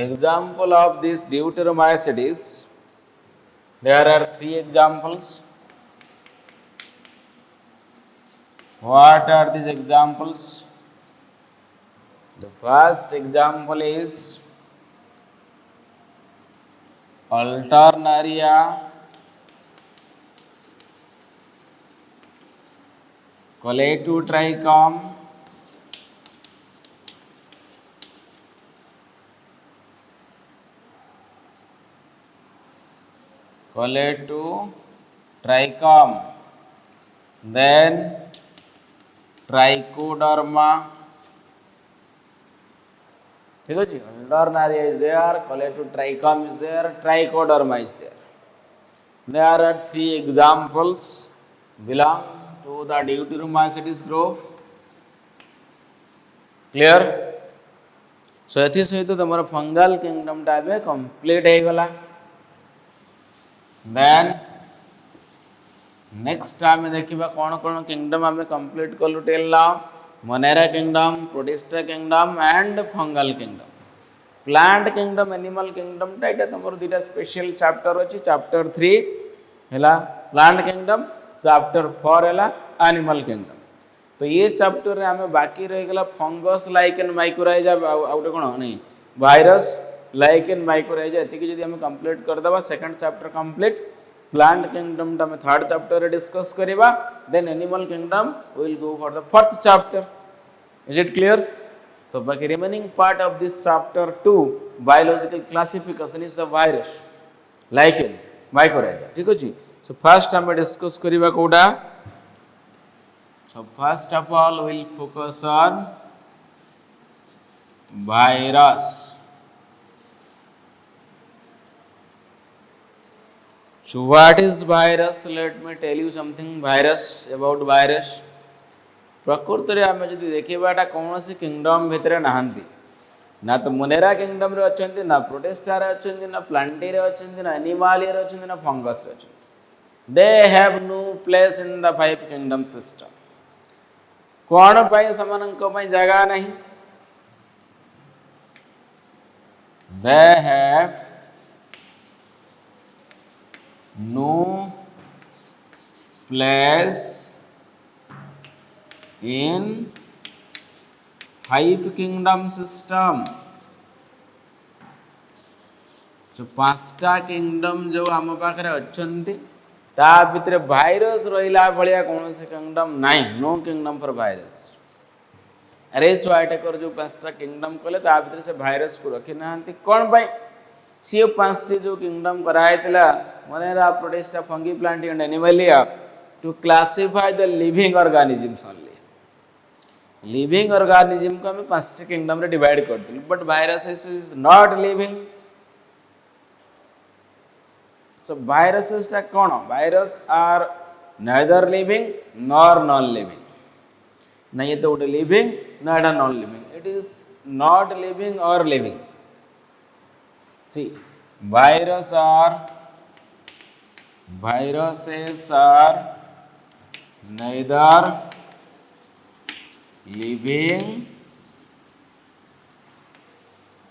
Example of this deuteromycetes. There are three examples. What are these examples? The first example is Alternaria coleotrichum. Coleotrichum. Then Trichoderma. ठीक है जी, Alternaria is there, Coleotrichum is there, Trichoderma is there. There are three examples belong to the deuteromycetes group. Clear? So एथि सहित तुमर fungal kingdom type complete हो गला. Then next आम देखा कौन कौन किंगडम आम कंप्लीट कलु till now. Monera kingdom, protista kingdom and fungal kingdom. Plant kingdom, animal kingdom टाइटा तुमर दुटा स्पेशल चैप्टर अछि. चैप्टर 3 हैला प्लांट किंगडम, चैप्टर 4 हैला एनिमल किंगडम. तो ये चैप्टर रे आमे बाकी रह गला फंगस, लाइकेन, माइकोराइजा आउटे कोन नहीं वायरस, लाइकेन, माइकोराइजा एति कि जदि हम कंप्लीट कर दबा second chapter complete. Plant kingdom ता हम थर्ड चैप्टर रे डिस्कस करिबा. Then animal kingdom will go for the fourth chapter. Is it clear? तो बाकी remaining part of this chapter 2 biological classification is the virus, lichen, mycorrhiza. ठीक अछि. So first हम discuss करिबा कोडा. So first of all we will focus on virus. So what is virus? Let me tell you something virus about virus. प्रकृत रे आमे जदि देखिबाटा कोनोसी किंगडम भितरे नाहंती. ना तो मोनेरा किंगडम रे अछंती, ना प्रोटिस्टा रे अछंती, ना प्लांटी रे अछंती, ना एनिमालिया रे अछंती, ना फंगस रे अछंती. They have no place in the five kingdom system. कौन पाई समानंक पाई जगह नहीं. They have no place in five kingdom system. So पांचटा किंगडम जो आम पाखे अच्छी ता भितर भाइरस रहा भाया कौन से किंगडम नहीं. No kingdom for virus. रेस वाइटेकर जो पांचटा किंगडम कले ता भितर से भाइरस को रखी ना. कौन पाई सी पांचटी जो किंगडम कराई monera, protista, fungi, plantae and animalia to classify the living organisms only. Living organism को हम पांचटी किंगडम रे डिवाइड कर दिलु. But virus is not living. So viruses टा कौन? Virus are neither living nor non-living. ना ये तो उठे living ना एटा non-living. It is not living or living. See, viruses are neither living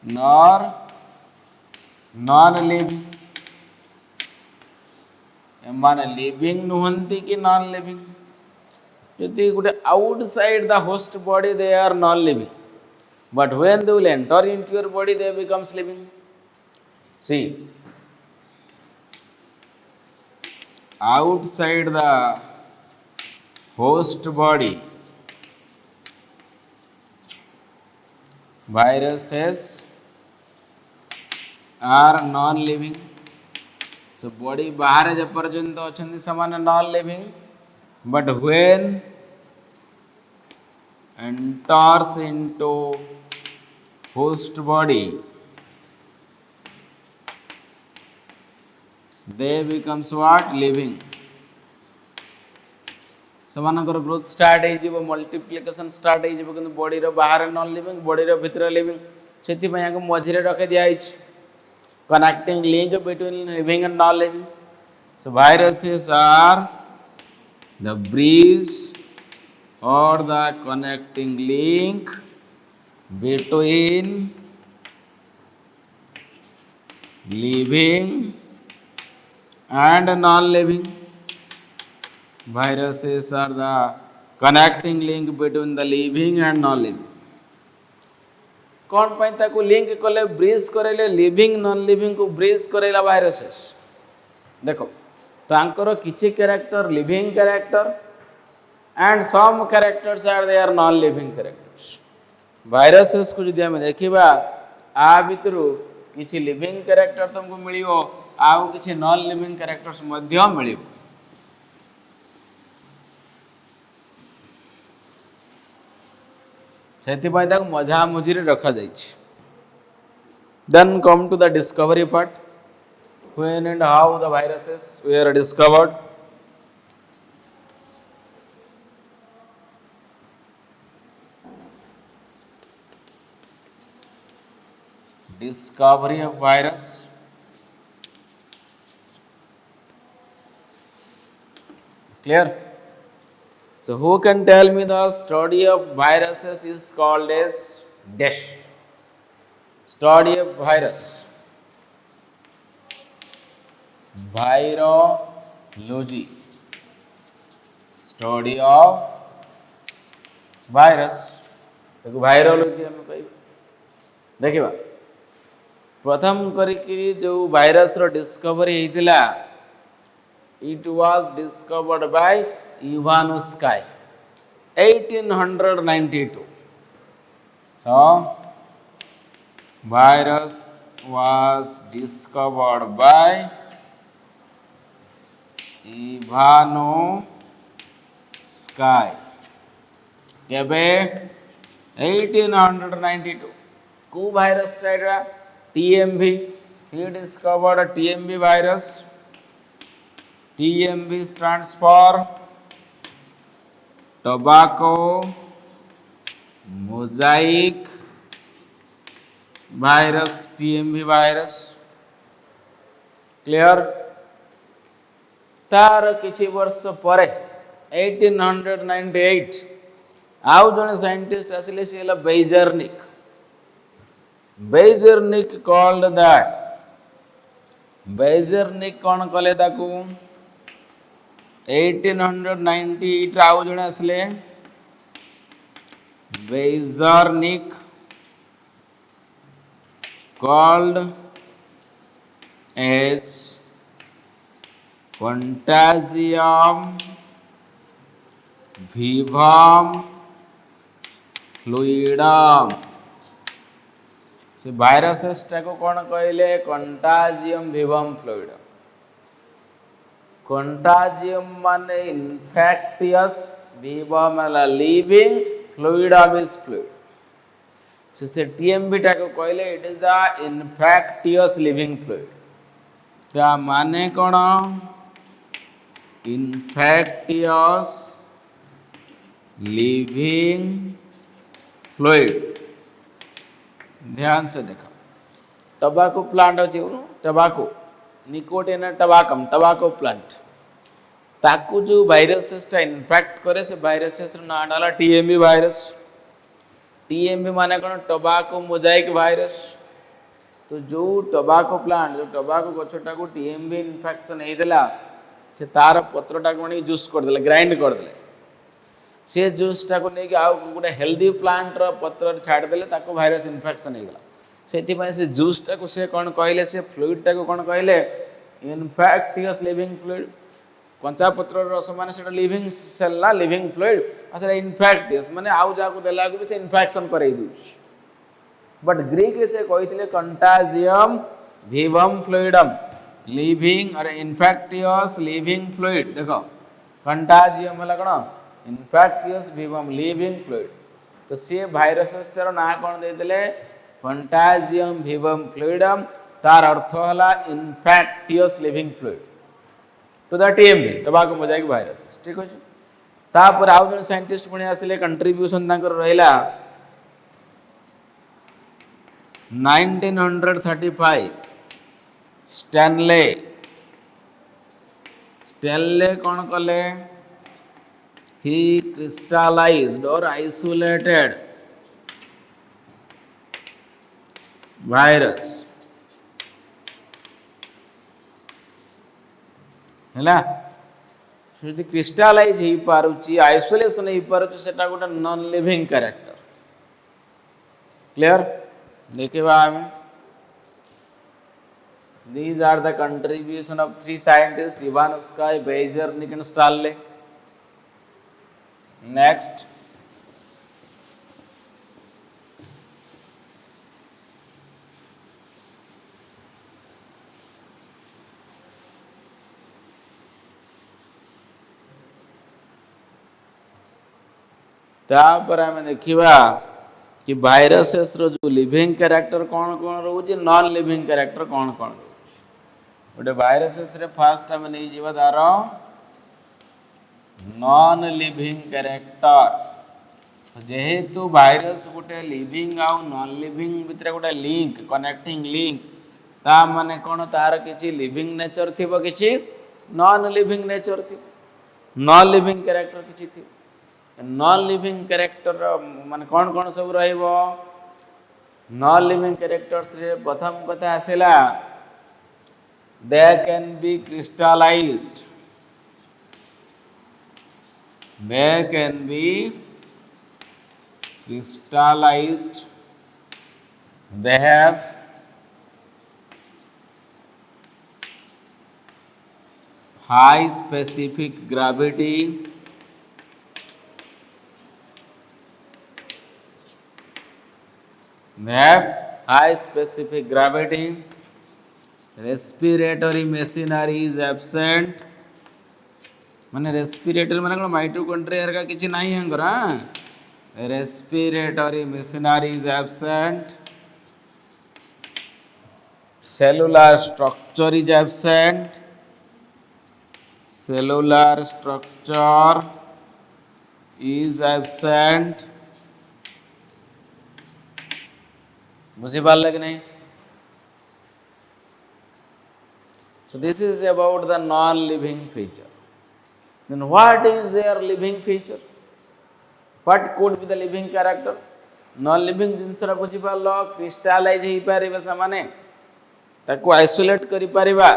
nor non-living. माने लिविंग नुहंती कि नॉन लिविंग. यदि गोटे outside the host body they are non living, but when they will enter into your body they becomes living. See, outside the host body viruses are non living. So body बाहर जब पर्यंत अच्छे समान non living. But when enters into host body they becomes what? Living. ସେମାନଙ୍କର growth start ହେଇଯିବ, multiplication start ହେଇଯିବ, କିନ୍ତୁ ବଡ଼ିର ବାହାରେ ନନ୍ ଲିଭିଂ, ବଡ଼ିର ଭିତରେ ଲିଭିଂ. ସେଥିପାଇଁ ଆକୁ ମଝିରେ ରଖି ଦିଆହେଇଛି, connecting link between living and non living. So viruses are the bridge or the connecting link between living and non-living. Viruses are the connecting link between the living and non-living. कौन पाई ताको link कले bridge करेले living non living को bridge करेला viruses देखो तांकर किछि character living character and some characters are they are non living characters viruses को जदि हम देखिबा आ भितरु किछि लिविंग कैरेक्टर तुमको मिलियो आउ किछि नॉन लिविंग कैरेक्टर्स मध्य मिलियो सेथिपाई ताको मझा मझिरे रखा जाइछि then come to the discovery part when and how the viruses were discovered. Discovery of virus. Clear? So who can tell me the study of viruses is called as dash. Study of virus. Virology. Study of virus. देखो virology हम कही देखिबा प्रथम करिकरी जो virus रो discovery हेतिला it was discovered by Ivanovsky 1892 so virus was discovered by Ivanovsky केबे 1892 को virus टाइरा TMV he discovered a TMV virus TMV stands for tobacco mosaic virus TMV virus clear तार किछि वर्ष परे 1898 आउ जने साइंटिस्ट आसिले से हला बेजरनिक called that बेजरनिक कौन कले ताकू 1898 आउ जने आसिले बेजरनिक called as contagium vivum fluidum से वायरसेस टाको कौन कहले कंटाजियम विवम फ्लूइडम कंटाजियम माने इन्फेक्टियस विवम माने लिविंग फ्लूइडम इज फ्लूइड से टीएमवी टाको कहले it is the infectious living fluid ता माने कौन इन्फेक्टियस लिविंग फ्लूइड ध्यान से देखा टबाको प्लांट अच्छे टबाको निकोटिन टबाकम टबाको प्लांट ताकू जो वायरसेस टा इन्फेक्ट करे से वायरसेस ना डाला टीएमवी वायरस टीएमवी माने कौन टबाको मोजाइक वायरस तो जो टबाको प्लांट जो टबाको गछटा को टीएमवी इन्फेक्शन हेदेला से तार पत्रटा को नहीं जूस कर देले ग्राइंड कर देले से जूस टा को नहीं आउ गोटे हेल्दी प्लांट रो पत्र छाड़ देले ताको वायरस इन्फेक्शन हे गला सेति पय से जूस टा को से कोन कहले से फ्लूइड टा को कोन कहले इन्फेक्टियस लिविंग फ्लूइड कंचा पत्र रस माने सेटा लिविंग सेल ना लिविंग फ्लूइड अच्छा इन्फेक्टियस माने आउ जा को देला को भी से इन्फेक्शन करे दु बट ग्रीक से कहितले कंटाजियम विवम फ्लूइडम लिविंग और इन्फेक्टियस लिविंग फ्लूइड देखो कंटाजियम होला कोन इन्फेक्टियस विवम लिविंग फ्लूइड तो सी भाइरसेस टर ना कोन देले कंटाजियम विवम फ्लूइडम तार अर्थ होला infectious living fluid to the TMV tobacco mosaic virus ठीक हो तापर आउ जन साइंटिस्ट पुणी आसिले कंट्रीब्यूशन तांकर रहिला 1935 स्टैनले कौन कले he crystallized or isolated virus ହେଲା ଯଦି କ୍ରିଷ୍ଟାଲାଇଜ ହେଇପାରୁଛି ଆଇସୋଲେସନ ହେଇପାରୁଛି ସେଟା ଗୋଟେ ନନ୍ ଲିଭିଂ କ୍ୟାରେକ୍ଟର କ୍ଲିୟର ଦେଖିବା ଆମେ these are the contribution of three scientists Ivanovsky Bezier Niken Stanley next तापर आम देखा कि भाइरसेस रो जो लिविंग कैरेक्टर कौन कौन रोचे नॉन लिविंग कैरेक्टर कौन कौन रोचे गोटे भाइरसेस रे फास्ट आम नहीं जीवा तार नॉन लिविंग कैरेक्टर जेहेतु भाइरस गोटे लिविंग आउ नॉन लिविंग भितर गोटे लिंक कनेक्टिंग लिंक ता माने कौन तार किसी लिविंग नेचर थी किसी नॉन लिविंग नेचर थी नॉन लिविंग कैरेक्टर किसी थी नॉन लिविंग कैरेक्टर मान कौन कौन सब रहिबो नॉन लिविंग कैरेक्टर्स रे प्रथम कथा आसेला they can be crystallized they can be crystallized they have high specific gravity they have high specific gravity respiratory machinery is absent माने रेस्पिरेटरी माने कोन माइटोकॉन्ड्रिया का किछि नाही hunger respiratory machinery is absent cellular structure is absent cellular structure is absent बुझी पाल कि नहीं so this is about the non living feature then what is their living feature what could be the living character non living जिनसरा बुझी पाल crystallise हो पारे से ताको isolate करि परिबा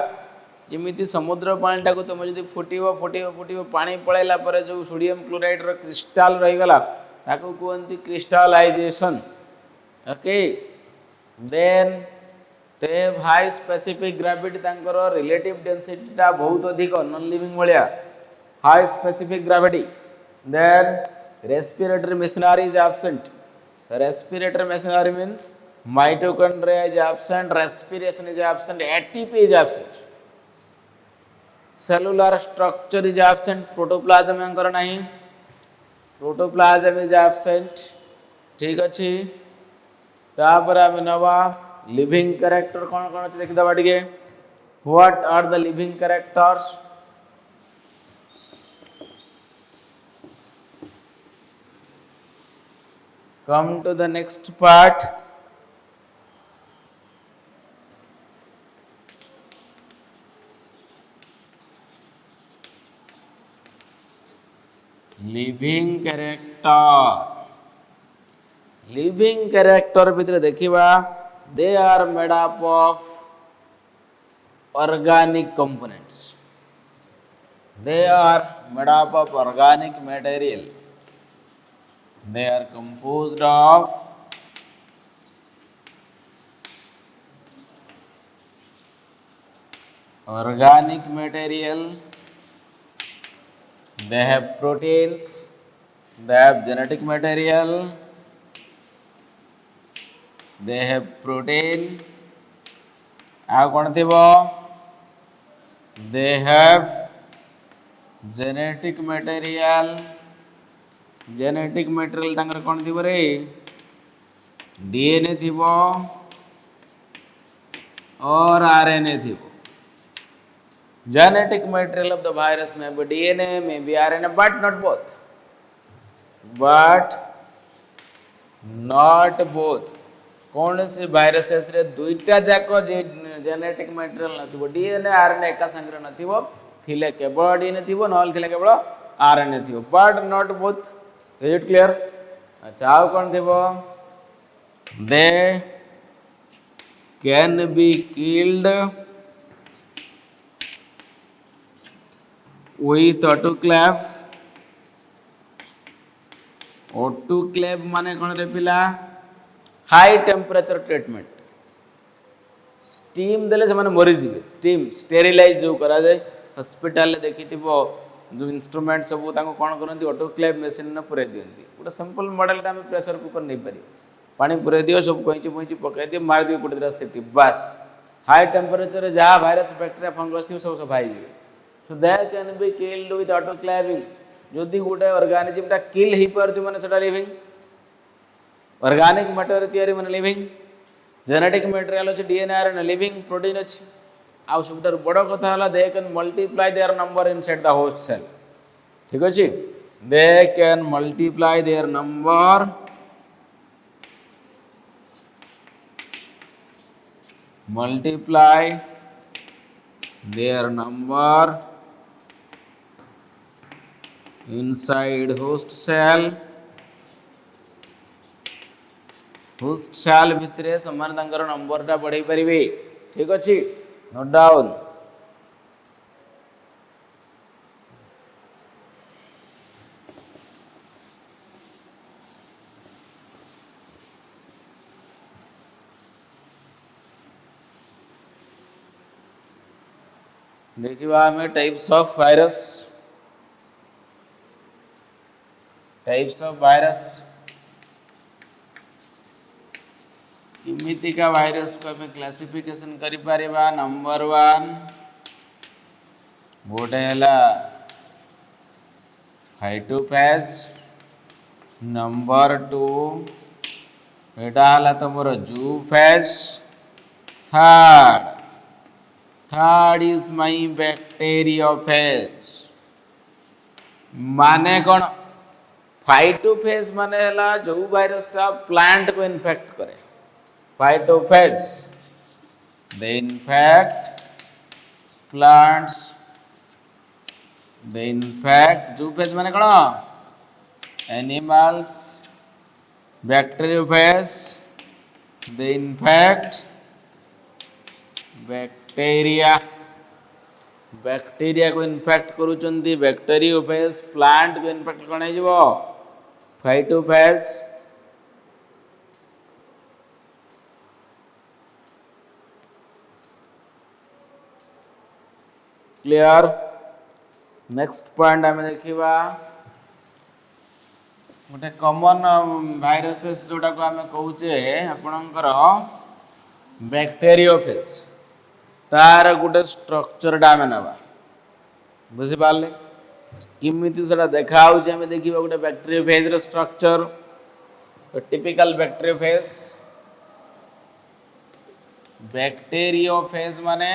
जेमिति समुद्र पानीटा को तुम जदि फुटिबो फुटिबो फुटिबो पानी पळैला परे जो सोडियम क्लोराइड रो क्रिस्टल रही गला ताको कहंती crystallization okay then they have high specific gravity तांकर relative density टा बहुत अधिक non living भलिया high specific gravity then respiratory machinery is absent respiratory machinery means mitochondria is absent respiration is absent ATP is absent cellular structure is absent protoplasm अंकर नहीं protoplasm is absent ठीक अछि तापर आम नवा living character कौन कौन अच्छे देखी दबा टिके what are the living characters come to the next part living character living character भितर देखिबा they are made up of organic components they are made up of organic material they are composed of organic material they have proteins they have genetic material they have protein आ कौन थी वो they have genetic material तांकर कौन थी रे DNA थी वो और RNA थी वो genetic material of the virus may be DNA may be RNA but not both कौन सी भाइरसेस रे दुईटा जाक जेनेटिक मटेरियल नथिबो डीएनए आरएनए एका संग्रह नथिबो थिले केवल डीएनए थिबो नहल थिले केवल आरएनए थिबो but not both is it clear अच्छा आउ कौन थिबो they can be killed with autoclave. Autoclave माने कौन रे पिला हाई टेम्परेचर ट्रीटमेंट स्टीम देले से माने मरी जीवे स्टीम स्टेरिलाइज जो करा जाए हॉस्पिटल देखि थिबो जो इंस्ट्रूमेंट सब ताको कोन करंती ऑटोक्लेव मशीन न पुरे दियंती गोटे सिंपल मॉडल ता हम प्रेशर कुकर नहीं पारी पानी पुरे दियो सब कोइची पोइची पकाई दियो मार दियो गोटे दिरा सिटी बस हाई टेम्परेचर जहाँ भाइरस बैक्टीरिया फंगस थी सब सफाई जीवे so that can be killed with autoclaving जदि गोटे ऑर्गेनिज्म ता किल ही पर जो माने सेटा लिविंग ऑर्गेनिक मैटर तयारी माने लिविंग जेनेटिक मटेरियल अच्छे डीएनए आरएनए लिविंग प्रोटीन अच्छे आउ सब बड़ कथा है they can multiply their number inside the host cell ठीक अच्छे they can multiply their number inside host cell भितरे समान तांकर नंबर टा बढ़ाई पारिबे ठीक अच्छे नोट डाउन देखिबा हमें टाइप्स ऑफ वायरस किमितिका वायरस को हमें क्लासिफिकेशन करि पारिबा नंबर 1 गोटे हला फाइटोफेज नंबर 2 एटा हला तमरो जूफेज थर्ड इज माई बैक्टीरियोफेज माने कौन फाइटोफेज माने हला जो वायरस टा प्लांट को इन्फेक्ट करे phytophage they infect plants they infect जूफेज माने कौन animals bacteriophage they infect bacteria को इन्फेक्ट करूचंती बैक्टीरियोफेज प्लांट को इन्फेक्ट कौन है फाइटोफेज क्लियर नेक्स्ट पॉइंट आम देखा गोटे कॉमन वायरसेस जोटा को आम कहूचे आपणकर बैक्टीरियोफेज तार गोटे स्ट्रक्चर आम नवा बुझिपारे किमिति से देखा आम देखा गोटे बैक्टीरियोफेज स्ट्रक्चर टिपिकल बैक्टीरियोफेज माने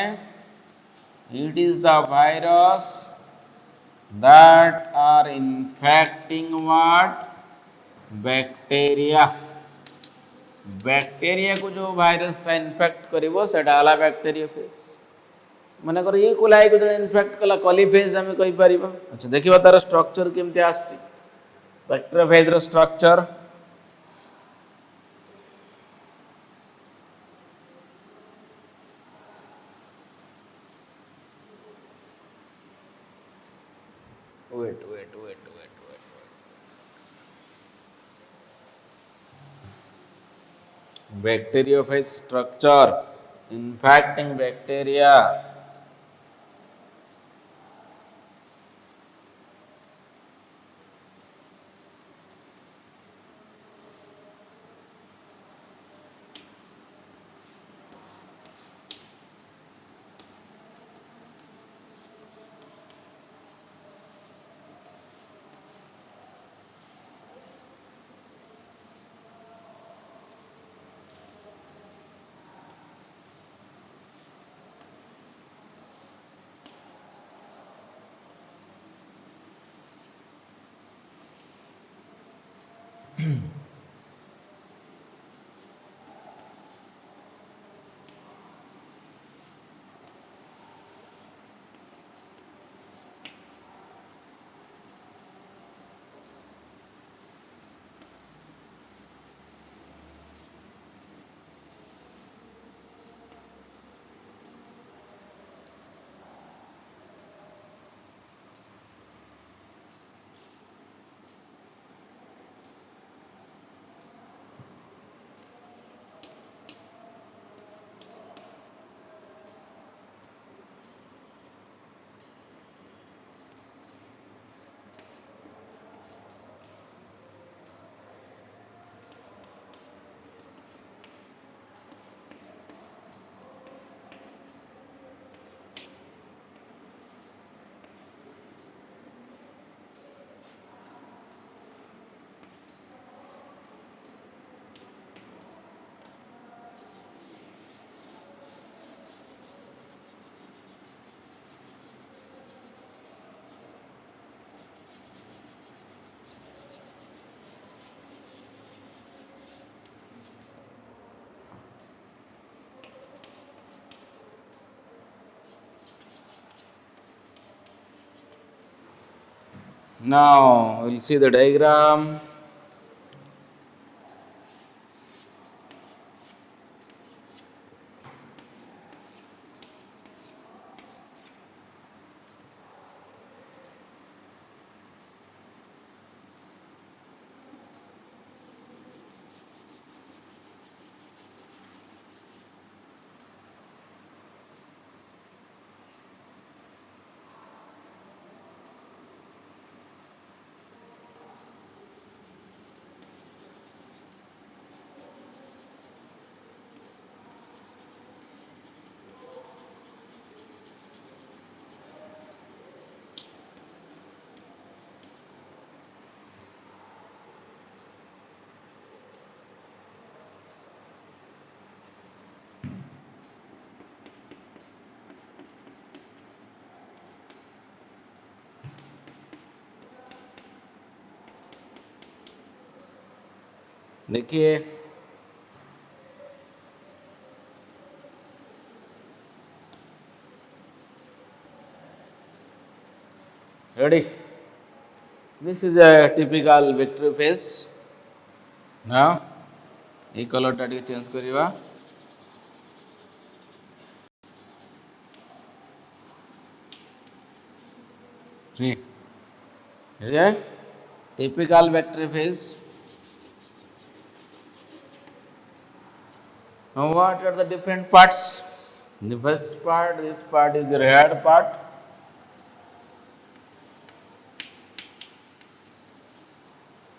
it is the virus that are infecting what bacteria को जो वायरस टा इन्फेक्ट करिवो सेटा हला बैक्टीरियोफेज मन कर ये कोलाई को जो इन्फेक्ट कला कॉलीफेज हमें कहि परिबा अच्छा देखिबा तार स्ट्रक्चर केमते आछि bacteriophage row structure wait bacteriophage structure infecting bacteria Now we'll see the diagram. देखिए ready, this is a typical vector phase. Now ये कलर टा टिके change करिवा. See, is a typical vector phase. Now what are the different parts? The first part, this part is the head part.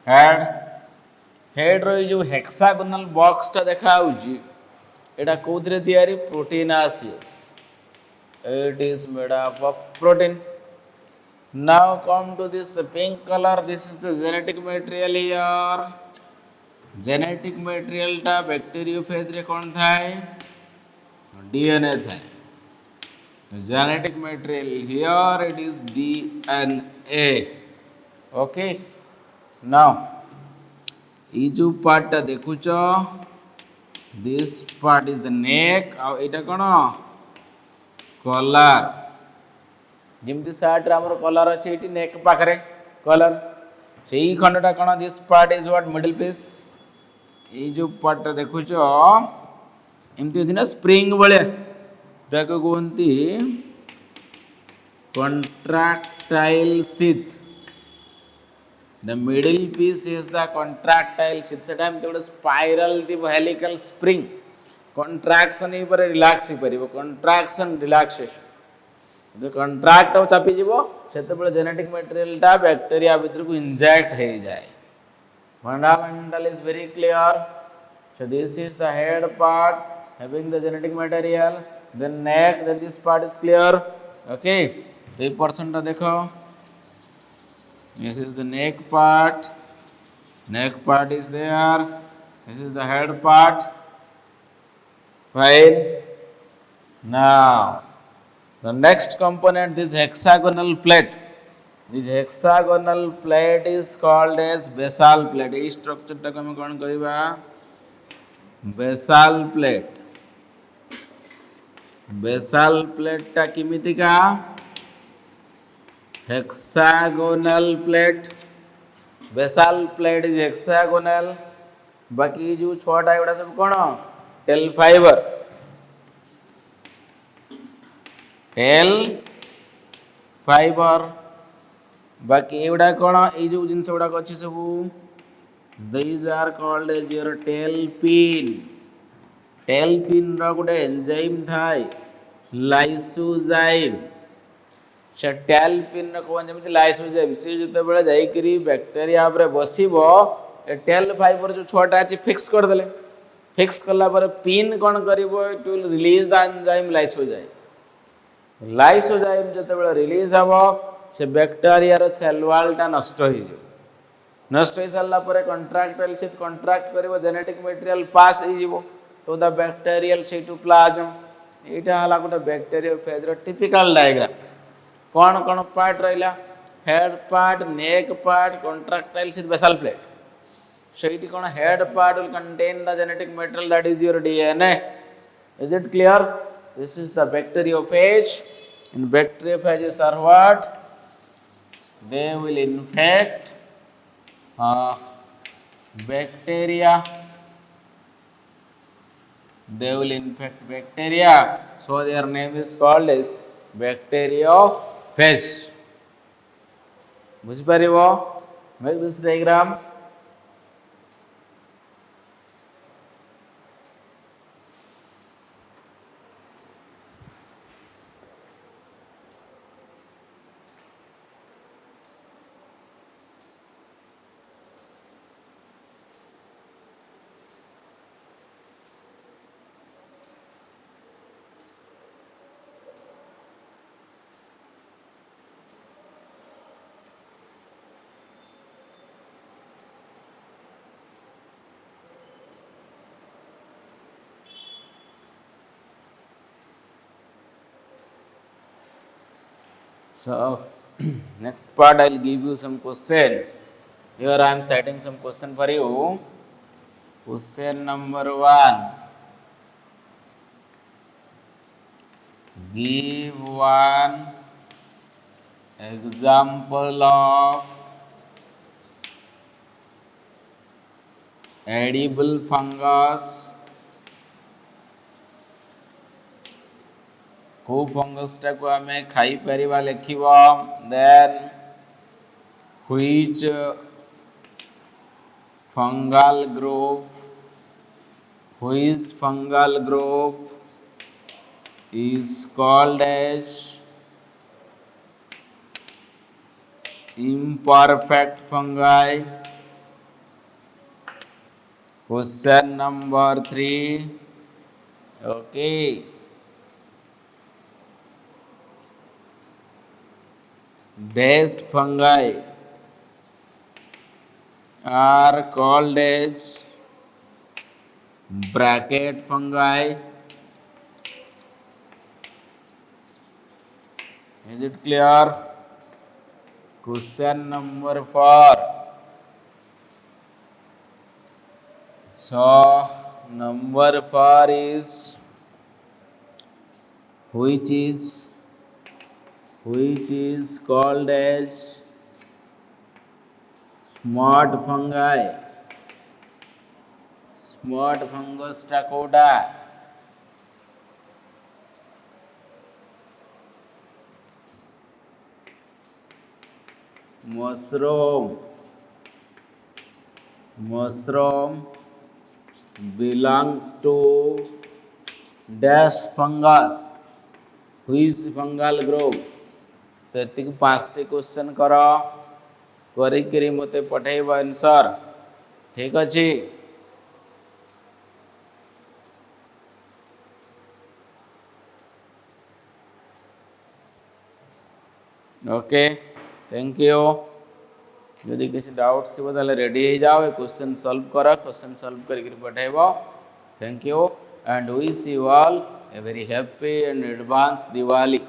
Head रो जो hexagonal box टा देखा होची एटा कोउथरे तयारी proteinaceous. It is made up of protein. Now come to this pink color. This is the genetic material here. Genetic material टा bacteriophage रे कौन थाए? DNA थाए. Genetic material here it is DNA. Okay. Now ये जो part टा देखुचो, this part is the neck. और इटा कौन? Collar. जिमती साइड रे हमर कलर अछि एटी नेक पाखरे कलर सेही खंडटा कोन this part is what middle piece ए जो पार्ट देखुछो एमती अछि ना स्प्रिंग बळे ताको कोनती contractile sheath. The middle piece is the contractile sheath. सेटा एमती गोटे स्पाइरल दी हेलिकल स्प्रिंग contraction ही पर रिलैक्स ही परिबो contraction relaxation जो कंट्राक्ट हो चापी जीवो सेते बेले जेनेटिक मटेरियल टा बैक्टीरिया भीतर को इंजेक्ट हे जाए. Fundamental is very clear. So this is the head part having the genetic material, then neck, then this part is clear. Okay, तो ये पोर्शन टा देखो. This is the neck part is there. This is the head part. Fine. Now the next component, this hexagonal plate. This hexagonal plate is called as basal plate. ये structure टा को हम कौन कहिबा? Basal plate. Basal plate टा किमिति का? Hexagonal plate. Basal plate is hexagonal. बाकी जो छोटा है बड़ा सब कौन? Tail fiber. Tail fibre. बाकी एवडा कोन ए जो जिंस गुडा अछि सब these are called as your tail pin. Tail pin रो गुडे एंजाइम थाय लाइसोजाइम. से टेल पिन रो कोन जेमि लाइसोजाइम से जते बेले जाई करी बैक्टीरिया पर बसिबो ए टेल फाइबर जो छोटा अछि फिक्स कर देले. फिक्स करला पर पिन कोन करिवो it will release the enzyme lysozyme. Lysozyme जते बेले रिलीज हबो से बैक्टीरिया रो सेल वॉल टा नष्ट हो जो. नष्ट हो साला पर कंट्राक्टाइल से कंट्राक्ट करिवो जेनेटिक मटेरियल पास हो जीवो टू द बैक्टीरियल साइटोप्लाज्म. एटा हला गोटे बैक्टीरियोफेज रो टिपिकल डायग्राम. कोन कोन पार्ट रहिला? Head part, neck part, contractile sheath basal plate. सेठी कोन head part will contain the genetic material that is your DNA. Is it clear? This is the bacteriophage. And bacteriophages are what? they will infect bacteria. They will infect bacteria. So their name is called as bacteriophage. ବୁଝିପାରିବ? Make this diagram. So next part I will give you some question. Here I am setting some question for you. Question number 1. Give one example of edible fungus. को fungus टाको आमे खाई परिबा लेखिबा. Then which fungal group is called as imperfect fungi. Question number 3. Okay. Dash fungi are called as bracket fungi. Is it clear? Question number 4. So number 4 is which is called as smart fungi. Smart fungus tacoda. Mushroom belongs to dash fungus. Which fungal group? तो एतिक 5टी question करी मते पठाइबो answer. ठीक अछि? Okay, thank you. यदि किसी doubts थी ताले ready हो जाओ, क्वेश्चन सॉल्व कर. क्वेश्चन सॉल्व करके पठाइबो. Thank you and wish you all a very happy and advanced Diwali.